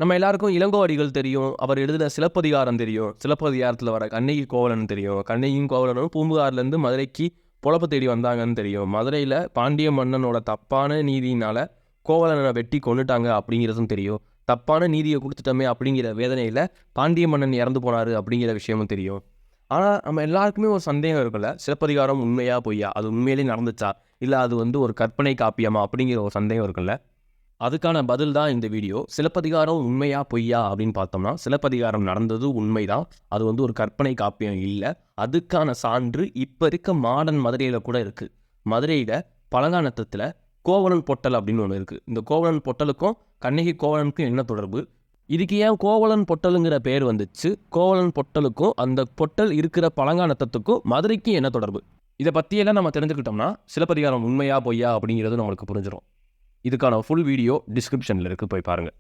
நம்ம எல்லாருக்கும் இளங்கோவடிகள் தெரியும். அவர் எழுதின சிலப்பதிகாரம் தெரியும். சிலப்பதிகாரத்தில் வர கண்ணகி கோவலன் தெரியும். கண்ணகியும் கோவலனும் பூம்புகார்லேருந்து மதுரைக்கு பொழப்பு தேடி வந்தாங்கன்னு தெரியும். மதுரையில் பாண்டிய மன்னனோட தப்பான நீதியினால் கோவலனை வெட்டி கொண்டுட்டாங்க அப்படிங்கிறதும் தெரியும். தப்பான நீதியை கொடுத்துட்டோமே அப்படிங்கிற வேதனையில் பாண்டிய மன்னன் இறந்து போனார் அப்படிங்கிற விஷயமும் தெரியும். ஆனால் நம்ம எல்லாருக்குமே ஒரு சந்தேகம் இருக்குல்ல, சிலப்பதிகாரம் உண்மையா பொய்யா, அது உண்மையிலே நடந்துச்சா, இல்லை அது ஒரு கற்பனை காப்பியமா அப்படிங்கிற ஒரு சந்தேகம் இருக்குல்ல. அதுக்கான பதில் தான் இந்த வீடியோ. சிலப்பதிகாரம் உண்மையா பொய்யா அப்படின்னு பார்த்தோம்னா, சிலப்பதிகாரம் நடந்தது உண்மைதான். அது ஒரு கற்பனை காப்பியம் இல்லை. அதுக்கான சான்று இப்போ இருக்க மாடர்ன் மதுரையில் கூட இருக்குது. மதுரையில் பழங்கானத்தத்தில் கோவலன் பொட்டல் அப்படின்னு ஒன்று இருக்குது. இந்த கோவலன் பொட்டலுக்கும் கண்ணகி கோவலனுக்கும் என்ன தொடர்பு? இதுக்கு ஏன் கோவலன் பொட்டலுங்கிற பேர் வந்துச்சு? கோவலன் பொட்டலுக்கும் அந்த பொட்டல் இருக்கிற பழங்கானத்தத்துக்கும் மதுரைக்கும் என்ன தொடர்பு? இதை பற்றியெல்லாம் நம்ம தெரிஞ்சுக்கிட்டோம்னா சிலப்பதிகாரம் உண்மையா பொய்யா அப்படிங்கிறது நம்மளுக்கு புரிஞ்சிடும். இதுக்கான ஃபுல் வீடியோ டிஸ்கிரிப்ஷனில் இருக்குது, போய் பாருங்கள்.